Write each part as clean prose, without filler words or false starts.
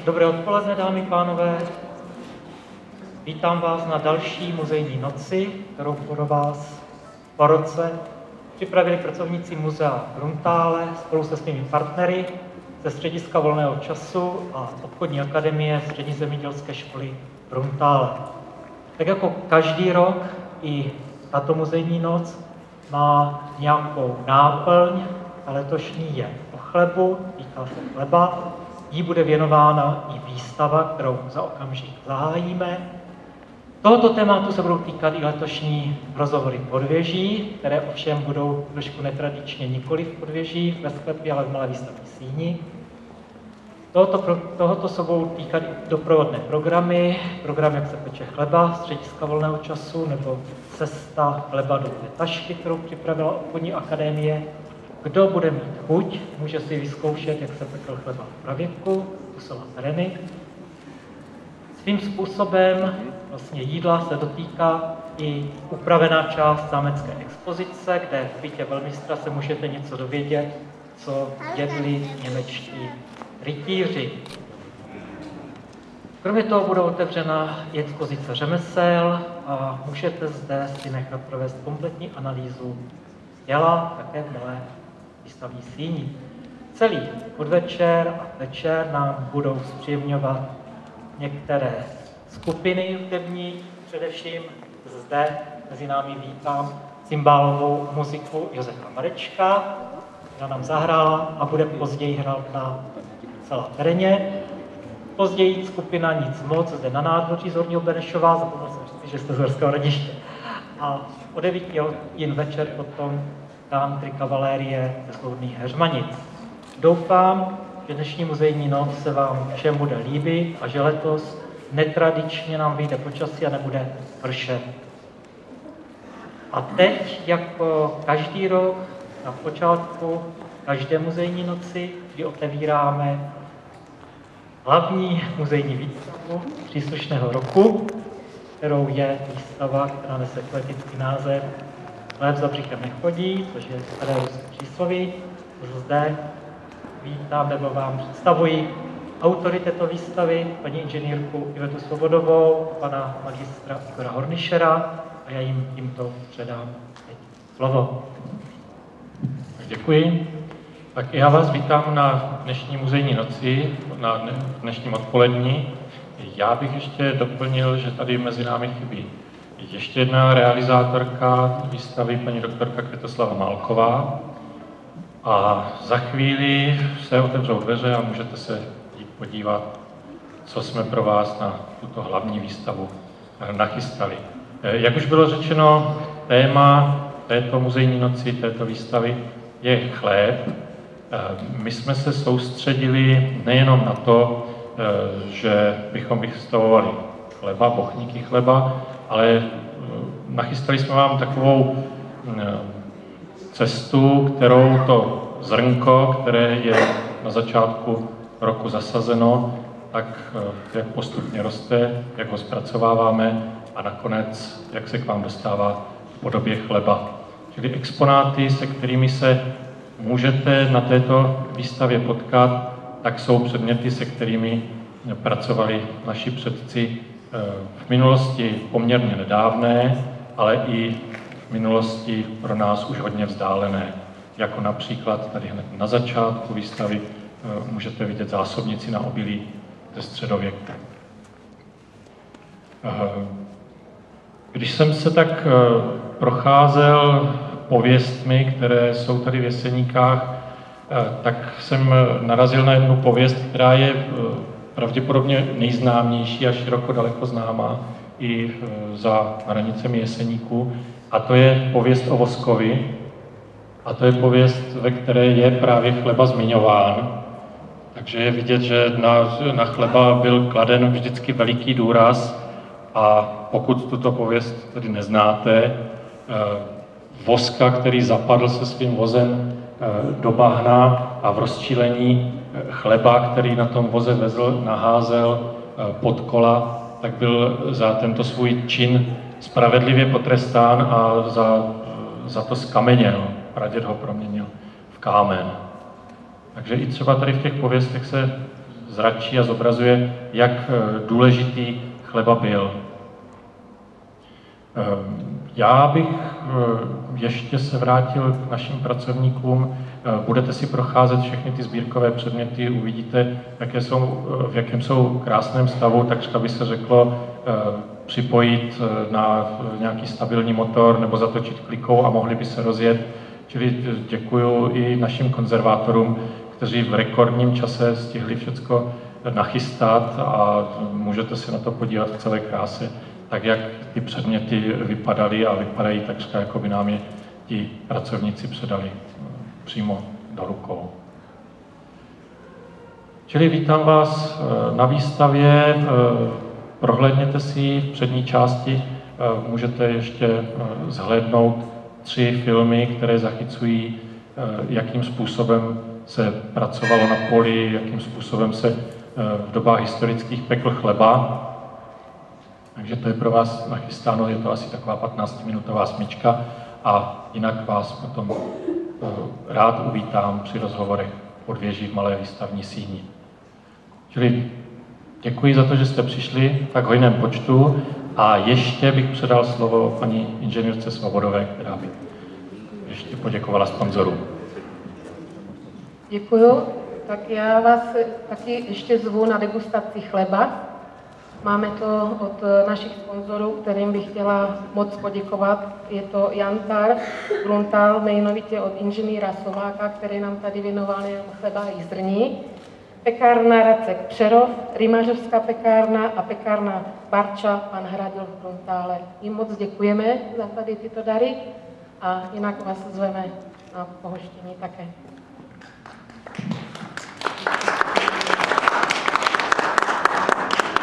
Dobré odpoledne, dámy a pánové. Vítám vás na další muzejní noci, kterou pro vás po roce připravili pracovníci Muzea Bruntále spolu se svými partnery ze Střediska volného času a Obchodní akademie Střední zemědělské školy Bruntále. Tak jako každý rok i tato muzejní noc má nějakou náplň, a letošní je o chlebu, týká se chleba. Jí bude věnována i výstava, kterou za okamžik zahájíme. Tohoto tématu se budou týkat i letošní rozhovory podvěží, které ovšem budou trošku netradičně nikoli v podvěží ve sklepě, ale v malé výstavní síni. Tohoto se budou týkat i doprovodné programy, program Jak se peče chleba, Střediska volného času, nebo Cesta chleba do té tašky, kterou připravila Obchodní akademie. Kdo bude mít chuť, může si vyzkoušet, jak se pekl chleba v pravěku, u sela Tereny. Svým způsobem vlastně jídla se dotýká i upravená část zámecké expozice, kde v bytě velmistra se můžete něco dovědět, co jedli němečtí rytíři. Kromě toho budou otevřena i expozice řemesel a můžete zde si nechat provést kompletní analýzu těla, také v malé výstavní síni. Celý podvečer a večer nám budou zpříjemňovat některé skupiny hudební, především zde mezi námi vítám cymbálovou muziku Josefa Marečka, která nám zahrála a bude později hrát na celá Tereně. Později skupina Nic moc zde na nádvoří z Horního Benešova, zapomněl jsem říct, že jste z Horského Hradiště. A o 9 hodin večer potom country kavalérie ze Sloudných Heřmanic. Doufám, že dnešní muzejní noc se vám všem bude líbit a že letos netradičně nám vyjde počasí a nebude pršet. A teď, jako každý rok, na počátku každé muzejní noci, kdy otevíráme hlavní muzejní výstavu příslušného roku, kterou je výstava, která nese poetický název Chléb za břichem nechodí, což je staré ruské přísloví. Zde vítám nebo vám představuji autory této výstavy, paní inženýrku Ivetu Svobodovou, pana magistra Igora Hornišera, a já jim tímto předám teď slovo. Děkuji. Tak já vás vítám na dnešní muzejní noci, na dnešním odpolední. Já bych ještě doplnil, že tady mezi námi chybí ještě jedna realizátorka výstavy, paní doktorka Květoslava Málková. A za chvíli se otevřou dveře a můžete se jít podívat, co jsme pro vás na tuto hlavní výstavu nachystali. Jak už bylo řečeno, téma této muzejní noci, této výstavy je chléb. My jsme se soustředili nejenom na to, že bychom vystavovali chleba, bochníky chleba, ale nachystali jsme vám takovou cestu, kterou to zrnko, které je na začátku roku zasazeno, tak jak postupně roste, jak ho zpracováváme a nakonec, jak se k vám dostává v podobě chleba. Čili exponáty, se kterými se můžete na této výstavě potkat, tak jsou předměty, se kterými pracovali naši předci v minulosti poměrně nedávné, ale i v minulosti pro nás už hodně vzdálené. Jako například tady hned na začátku výstavy můžete vidět zásobnici na obilí ze středověku. Když jsem se tak procházel pověstmi, které jsou tady v Jeseníkách, tak jsem narazil na jednu pověst, která je pravděpodobně nejznámější a široko daleko známá i za hranicemi Jeseníků. A to je pověst o voskovi. A to je pověst, ve které je právě chleba zmiňován. Takže je vidět, že na chleba byl kladen vždycky veliký důraz. A pokud tuto pověst tedy neznáte, voska, který zapadl se svým vozem do bahna a v rozčílení chleba, který na tom voze vezl, naházel pod kola, tak byl za tento svůj čin spravedlivě potrestán a za to skameněl. Praděd ho proměnil v kámen. Takže i třeba tady v těch pověstech se zračí a zobrazuje, jak důležitý chleba byl. Já bych ještě se vrátil k našim pracovníkům. Budete si procházet všechny ty sbírkové předměty, uvidíte, v jakém jsou krásném stavu, takřka by se řeklo připojit na nějaký stabilní motor nebo zatočit klikou a mohli by se rozjet. Čili děkuju i našim konzervátorům, kteří v rekordním čase stihli všecko nachystat a můžete se na to podívat v celé kráse, tak jak ty předměty vypadaly a vypadají takřka, jako by nám je ti pracovníci předali přímo do rukou. Čili vítám vás na výstavě, prohlédněte si ji v přední části, můžete ještě zhlédnout 3 filmy, které zachycují, jakým způsobem se pracovalo na poli, jakým způsobem se v dobách historických pekl chleba. Takže to je pro vás nachystáno, je to asi taková 15-minutová smyčka a jinak vás potom rád uvítám při rozhovorech pod věží v Malé výstavní síni. Čili děkuji za to, že jste přišli v tak hojném počtu a ještě bych předal slovo paní inženýrce Svobodové, která by ještě poděkovala sponzorům. Děkuju. Tak já vás taky ještě zvu na degustaci chleba. Máme to od našich sponzorů, kterým bych chtěla moc poděkovat. Je to Jantar Gruntal, jmenovitě od inženýra Sováka, který nám tady věnoval nejen chleba i zrní. Pekárna Racek Přerov, Rymařovská pekárna a pekárna Barča, pan Hradil v Gruntále. Jim moc děkujeme za tady tyto dary a jinak vás zveme na pohoštění také.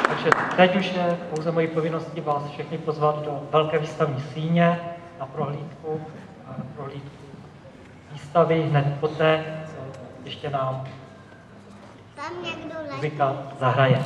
Takže teď už je pouze mojí povinností vás všechny pozvat do velké výstavní síně na prohlídku výstavy hned poté, co ještě nám muzika zahraje.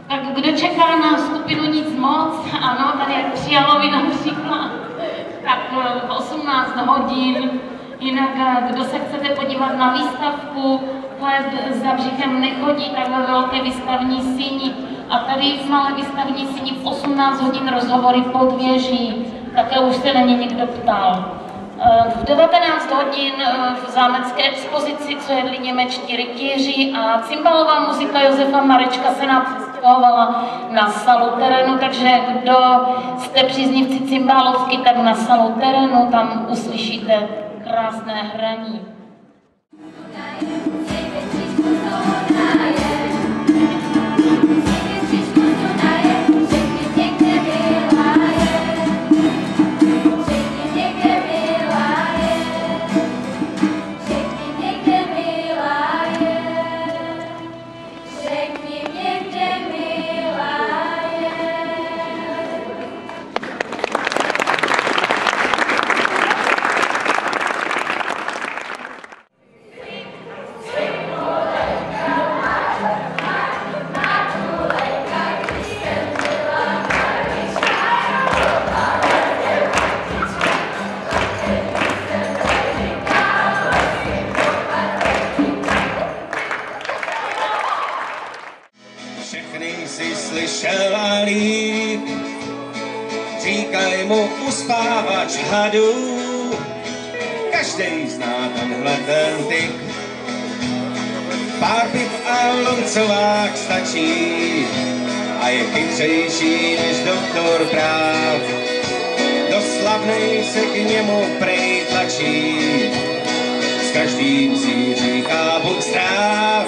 Tak kdo čeká na skupinu Nic moc, ano, tady je Přijalovi například, tak v 18 hodin. Jinak, kdo se chcete podívat na výstavku, chleb za břichem nechodí, tak ve velké výstavní síni. A tady v malé výstavní síni v 18 hodin rozhovory pod věží, také už se na ně někdo ptal. V 19 hodin v zámecké expozici, co jedli němečtí rytíři a cymbalová muzika Josefa Marečka se nám představovala na Salu Terénu, takže kdo jste příznivci cymbálovky, tak na Salu Terénu tam uslyšíte krásné hraní. Všechny si slyšela líp, říkaj mu uspávač hadů, každej zná tenhle ten typ. Pár piv a loncovák stačí a je chytřejší než doktor práv. Do slavnej se k němu prej tlačí, s každým si říká buď zdrav.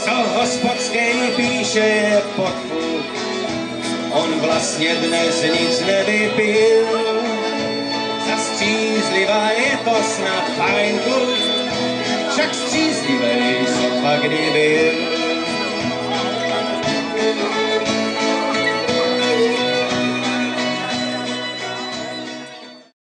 Co hospodský píše je podfuk, on vlastně dnes nic nevypil. Za střízlivá je to snad fajn kluk, však střízlivej sotva kdy byl.